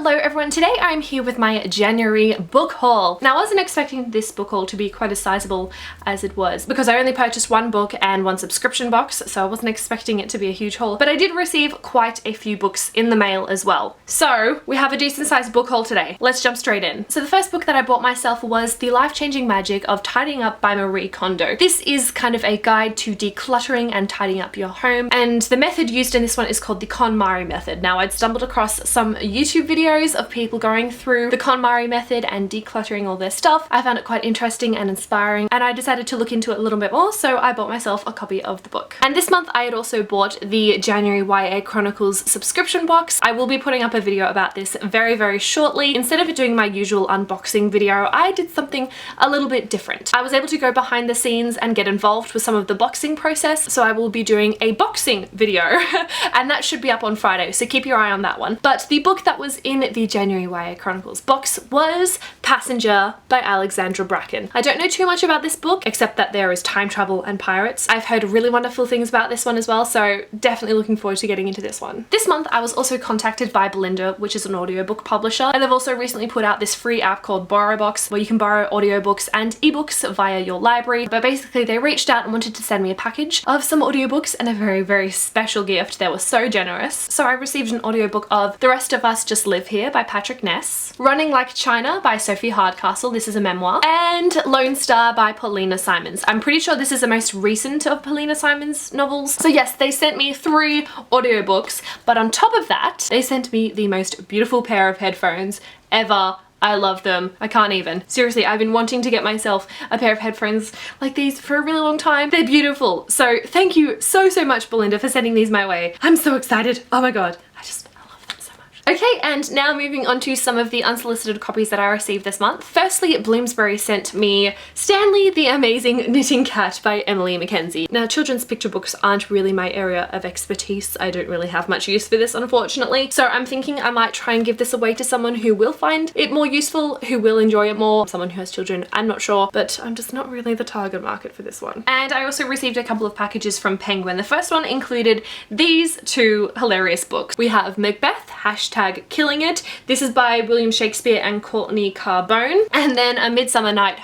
Hello everyone, today I'm here with my January book haul. Now I wasn't expecting this book haul to be quite as sizable as it was because I only purchased one book and one subscription box, so I wasn't expecting it to be a huge haul, but I did receive quite a few books in the mail as well. So we have a decent sized book haul today. Let's jump straight in. So the first book that I bought myself was The Life-Changing Magic of Tidying Up by Marie Kondo. This is kind of a guide to decluttering and tidying up your home, and the method used in this one is called the KonMari method. Now I'd stumbled across some YouTube videos of people going through the KonMari method and decluttering all their stuff. I found it quite interesting and inspiring, and I decided to look into it a little bit more, so I bought myself a copy of the book. And this month I had also bought the January YA Chronicles subscription box. I will be putting up a video about this very shortly. Instead of doing my usual unboxing video, I did something a little bit different. I was able to go behind the scenes and get involved with some of the boxing process, so I will be doing a boxing video and that should be up on Friday, so keep your eye on that one. But the book that was in the January YA Chronicles box was Passenger by Alexandra Bracken. I don't know too much about this book except that there is time travel and pirates. I've heard really wonderful things about this one as well, so definitely looking forward to getting into this one. This month I was also contacted by Bolinda, which is an audiobook publisher, and they've also recently put out this free app called BorrowBox where you can borrow audiobooks and ebooks via your library. But basically they reached out and wanted to send me a package of some audiobooks and a very special gift. They were so generous. So I received an audiobook of The Rest of Us Just Live Here by Patrick Ness, Running Like China by Sophie Hardcastle, this is a memoir, and Lone Star by Paullina Simons. I'm pretty sure this is the most recent of Paullina Simons' novels. So yes, they sent me 3 audiobooks, but on top of that, they sent me the most beautiful pair of headphones ever. I love them. I can't even. Seriously, I've been wanting to get myself a pair of headphones like these for a really long time. They're beautiful. So thank you so much, Bolinda, for sending these my way. I'm so excited. Oh my god. I love them so much. Okay, and now moving on to some of the unsolicited copies that I received this month. Firstly, Bloomsbury sent me Stanley the Amazing Knitting Cat by Emily Mackenzie. Now, children's picture books aren't really my area of expertise. I don't really have much use for this, unfortunately. So I'm thinking I might try and give this away to someone who will find it more useful, who will enjoy it more. Someone who has children, I'm not sure, but I'm just not really the target market for this one. And I also received a couple of packages from Penguin. The first one included these 2 hilarious books. We have Macbeth, #Killing It. This is by William Shakespeare and Courtney Carbone. And then A Midsummer Night,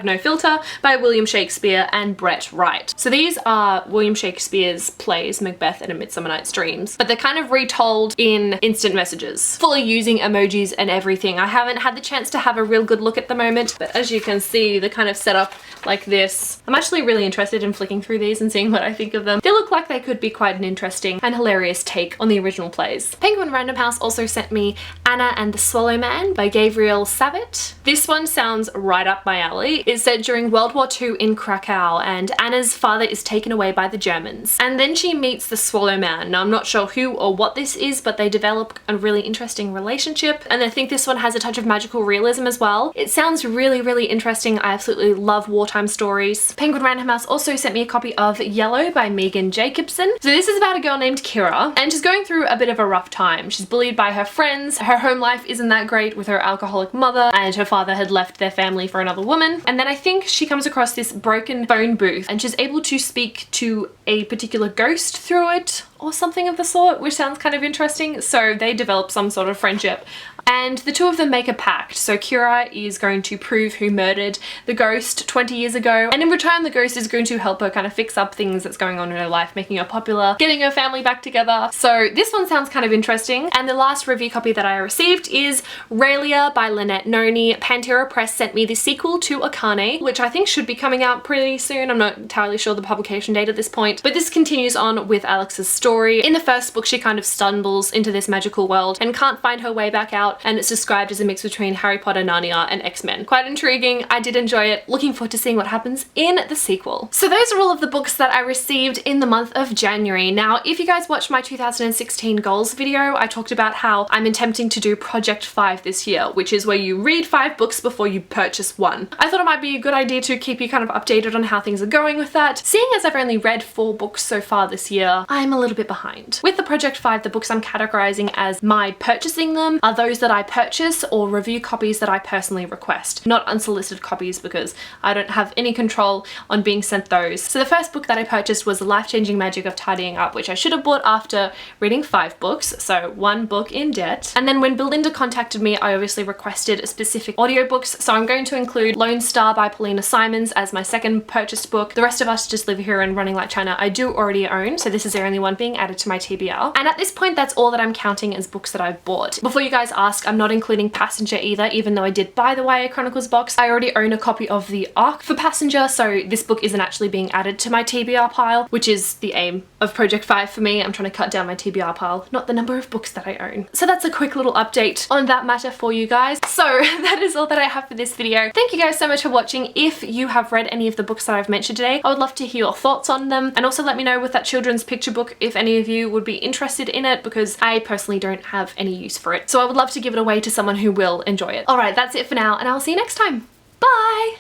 #No Filter by William Shakespeare and Brett Wright. So these are William Shakespeare's plays, Macbeth and A Midsummer Night's Dreams, but they're kind of retold in instant messages, fully using emojis and everything. I haven't had the chance to have a real good look at the moment, but as you can see, they're kind of set up like this. I'm actually really interested in flicking through these and seeing what I think of them. They look like they could be quite an interesting and hilarious take on the original plays. Penguin Random House also sent me Anna and the Swallow Man by Gavriel Savit. This one sounds right up my alley. It's set during World War II in Krakow, and Anna's father is taken away by the Germans. And then she meets the Swallow Man. Now I'm not sure who or what this is, but they develop a really interesting relationship, and I think this one has a touch of magical realism as well. It sounds really interesting. I absolutely love wartime stories. Penguin Random House also sent me a copy of Yellow by Megan Jacobson. So this is about a girl named Kira, and she's going through a bit of a rough time. She's bullied by her friends, her home life isn't that great with her alcoholic mother, and her father had left their family for another woman. And then I think she comes across this broken phone booth and she's able to speak to a particular ghost through it or something of the sort, which sounds kind of interesting. So they develop some sort of friendship, and the 2 of them make a pact. So Kira is going to prove who murdered the ghost 20 years ago, and in return the ghost is going to help her kind of fix up things that's going on in her life, making her popular, getting her family back together. So this one sounds kind of interesting. And the last review copy that I received is Raelia by Lynette Noni. Pantera Press sent me the sequel to Akane, which I think should be coming out pretty soon. I'm not entirely sure the publication date at this point, but this continues on with Alex's story. In the first book, she kind of stumbles into this magical world and can't find her way back out, and it's described as a mix between Harry Potter, Narnia, and X-Men. Quite intriguing. I did enjoy it. Looking forward to seeing what happens in the sequel. So those are all of the books that I received in the month of January. Now, if you guys watched my 2016 goals video, I talked about how I'm attempting to do Project 5 this year, which is where you read 5 books before you purchase one. I thought it might be a good idea to keep you kind of updated on how things are going with that. Seeing as I've only read 4 books so far this year, I'm a little bit bit behind. With the Project 5, the books I'm categorizing as my purchasing them are those that I purchase or review copies that I personally request, not unsolicited copies because I don't have any control on being sent those. So the first book that I purchased was The Life-Changing Magic of Tidying Up, which I should have bought after reading 5 books, so 1 book in debt. And then when Bolinda contacted me, I obviously requested specific audiobooks, so I'm going to include Lone Star by Paullina Simons as my second purchased book. The rest of Us Just Live Here and Running Like China I do already own, so this is the only one being added to my TBR. And at this point, that's all that I'm counting as books that I've bought. Before you guys ask, I'm not including Passenger either, even though I did buy the YA Chronicles box. I already own a copy of the ARC for Passenger, so this book isn't actually being added to my TBR pile, which is the aim of Project 5 for me. I'm trying to cut down my TBR pile, not the number of books that I own. So that's a quick little update on that matter for you guys. So that is all that I have for this video. Thank you guys so much for watching. If you have read any of the books that I've mentioned today, I would love to hear your thoughts on them, and also let me know with that children's picture book if any of you would be interested in it, because I personally don't have any use for it. So I would love to give it away to someone who will enjoy it. Alright, that's it for now, and I'll see you next time. Bye!